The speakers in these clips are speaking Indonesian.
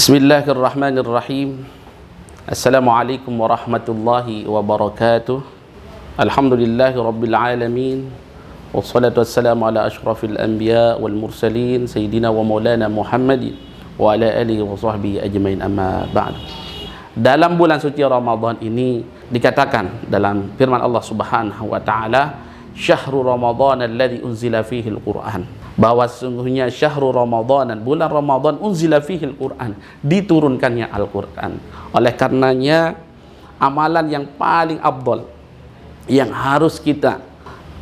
Bismillahirrahmanirrahim. Assalamualaikum warahmatullahi wabarakatuh. Alhamdulillahi rabbil alamin. Wassalatu wassalamu ala ashrafil anbiya wal mursalin sayyidina wa maulana Muhammadin wa ala alihi wa sahbihi ajmain, amma ba'd. Dalam bulan suci Ramadan ini dikatakan dalam firman Allah Subhanahu wa taala, syahrul Ramadan alladzi unzila fihi al-Qur'an, bahwa sesungguhnya syahrul Ramadan, bulan Ramadan, unzila fihi al-Qur'an, diturunkannya Al-Qur'an. Oleh karenanya amalan yang paling afdal yang harus kita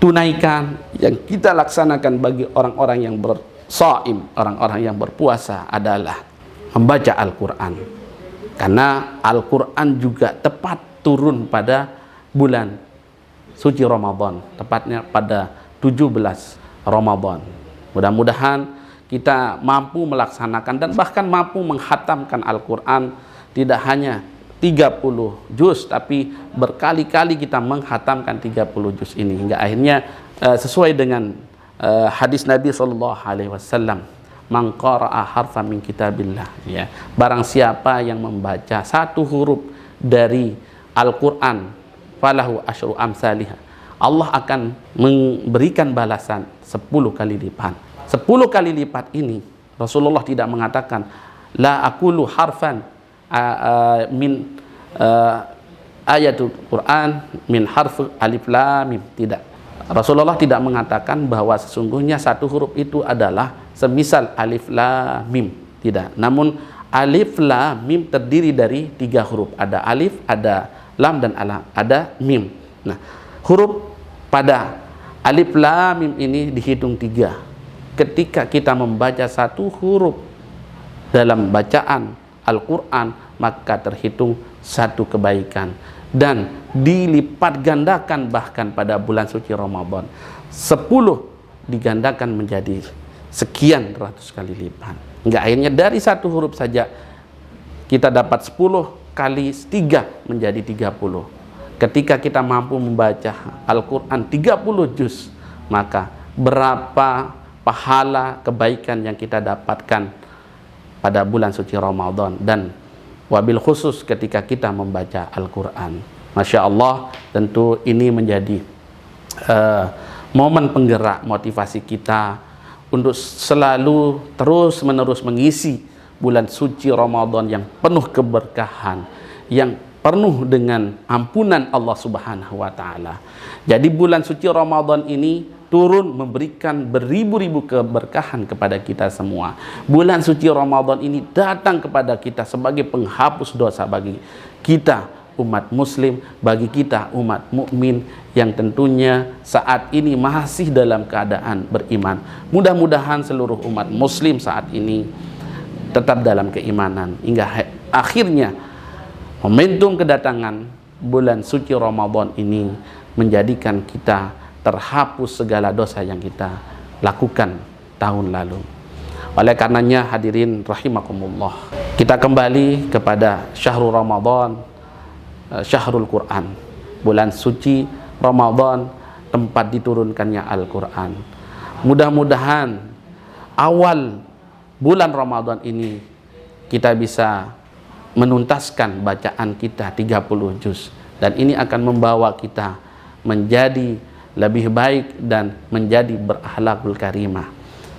tunaikan, yang kita laksanakan bagi orang-orang yang bersaim, orang-orang yang berpuasa adalah membaca Al-Qur'an. Karena Al-Qur'an juga tepat turun pada bulan suci Ramadan, tepatnya pada 17 Ramadan. Mudah-mudahan kita mampu melaksanakan dan bahkan mampu menghatamkan Al-Quran, tidak hanya 30 juz, tapi berkali-kali kita menghatamkan 30 juz ini, hingga akhirnya sesuai dengan hadis Nabi SAW, man qara'a harfan min kitabillah, ya, barang siapa yang membaca satu huruf dari Al-Quran, falahu asyru amsalihah, Allah akan memberikan balasan 10 kali lipat. 10 kali lipat ini Rasulullah tidak mengatakan la aqulu harfan min ayatul Quran min harf alif lam mim. Tidak. Rasulullah tidak mengatakan bahwa sesungguhnya satu huruf itu adalah semisal alif lam mim. Tidak. Namun alif lam mim terdiri dari 3 huruf. Ada alif, ada lam, dan ada mim. Nah, huruf pada alif lam mim ini dihitung 3. Ketika kita membaca satu huruf dalam bacaan Al-Quran, maka terhitung satu kebaikan, dan dilipat gandakan bahkan pada bulan suci Ramadan. 10 digandakan menjadi sekian ratus kali lipat. Hingga akhirnya dari satu huruf saja kita dapat 10 kali 3 menjadi 30. Ketika kita mampu membaca Al-Quran 30 juz, maka berapa pahala kebaikan yang kita dapatkan pada bulan suci Ramadan, dan wabil khusus ketika kita membaca Al-Quran. Masya Allah, tentu ini menjadi momen penggerak motivasi kita untuk selalu terus menerus mengisi bulan suci Ramadan yang penuh keberkahan, yang penuh dengan ampunan Allah Subhanahu wa taala. Jadi bulan suci Ramadan ini turun memberikan beribu-ribu keberkahan kepada kita semua. Bulan suci Ramadan ini datang kepada kita sebagai penghapus dosa bagi kita umat muslim, bagi kita umat mukmin yang tentunya saat ini masih dalam keadaan beriman. Mudah-mudahan seluruh umat muslim saat ini tetap dalam keimanan hingga akhirnya momentum kedatangan bulan suci Ramadan ini menjadikan kita terhapus segala dosa yang kita lakukan tahun lalu. Oleh karenanya hadirin rahimakumullah, kita kembali kepada syahrul Ramadan, syahrul Quran, bulan suci Ramadan, tempat diturunkannya Al-Quran. Mudah-mudahan awal bulan Ramadan ini kita bisa menuntaskan bacaan kita 30 juz, dan ini akan membawa kita menjadi lebih baik dan menjadi berakhlakul karimah.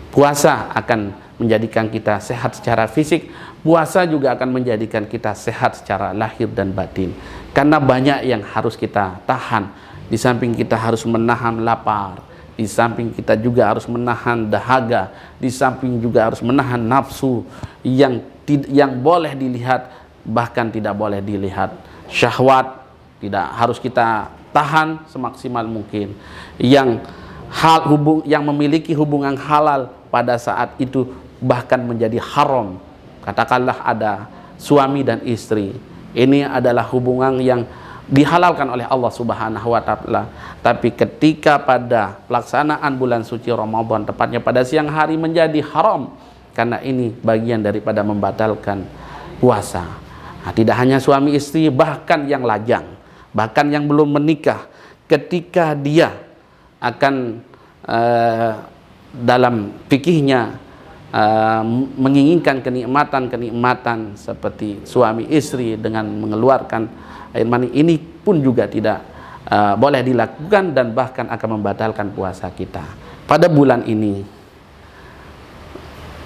Puasa akan menjadikan kita sehat secara fisik, puasa juga akan menjadikan kita sehat secara lahir dan batin. Karena banyak yang harus kita tahan. Di samping kita harus menahan lapar, di samping kita juga harus menahan dahaga, di samping juga harus menahan nafsu yang boleh dilihat, bahkan tidak boleh dilihat. Syahwat tidak harus kita tahan semaksimal mungkin. Yang memiliki hubungan halal pada saat itu bahkan menjadi haram. Katakanlah ada suami dan istri, ini adalah hubungan yang dihalalkan oleh Allah Subhanahu wa taala, tapi ketika pada pelaksanaan bulan suci Ramadan, tepatnya pada siang hari, menjadi haram, karena ini bagian daripada membatalkan puasa. Nah, tidak hanya suami istri, bahkan yang lajang, bahkan yang belum menikah, ketika dia akan dalam fikihnya menginginkan kenikmatan seperti suami istri dengan mengeluarkan air mani, ini pun juga tidak boleh dilakukan dan bahkan akan membatalkan puasa kita. Pada bulan ini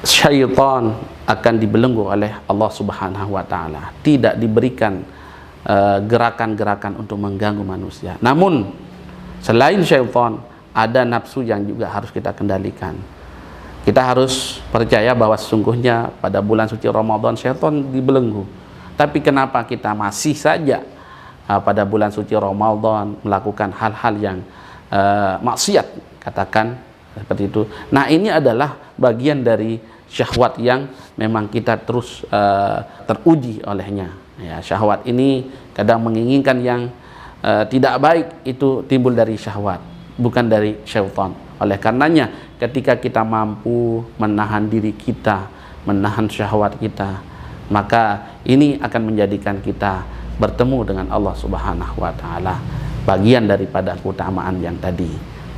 syaitan akan dibelenggu oleh Allah Subhanahu wa taala, tidak diberikan gerakan-gerakan untuk mengganggu manusia. Namun selain syaitan, ada nafsu yang juga harus kita kendalikan. Kita harus percaya bahwa sesungguhnya pada bulan suci Ramadan syaitan dibelenggu. Tapi kenapa kita masih saja pada bulan suci Ramadan melakukan hal-hal yang maksiat, katakan seperti itu. Nah, ini adalah bagian dari syahwat yang memang kita terus teruji olehnya. Ya, syahwat ini kadang menginginkan yang tidak baik, itu timbul dari syahwat, bukan dari syaitan. Oleh karenanya, ketika kita mampu menahan diri kita, menahan syahwat kita, maka ini akan menjadikan kita bertemu dengan Allah Subhanahu wa taala. Bagian daripada keutamaan yang tadi,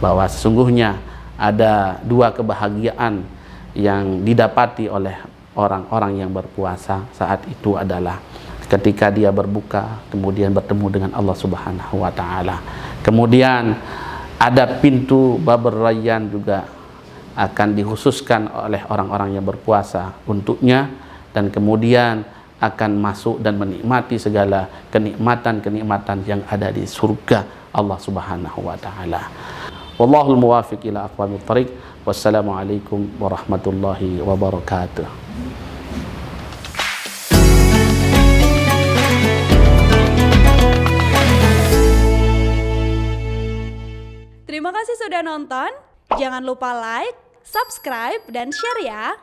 bahwa sesungguhnya ada dua kebahagiaan yang didapati oleh orang-orang yang berpuasa saat itu adalah ketika dia berbuka kemudian bertemu dengan Allah Subhanahu wa taala. Kemudian ada pintu babur rayyan juga akan dikhususkan oleh orang-orang yang berpuasa untuknya, dan kemudian akan masuk dan menikmati segala kenikmatan-kenikmatan yang ada di surga Allah Subhanahu wa taala. Wallahul muwaffiq ila aqwamit thariq. Wassalamualaikum warahmatullahi wabarakatuh. Terima kasih sudah nonton. Jangan lupa like, subscribe, dan share ya.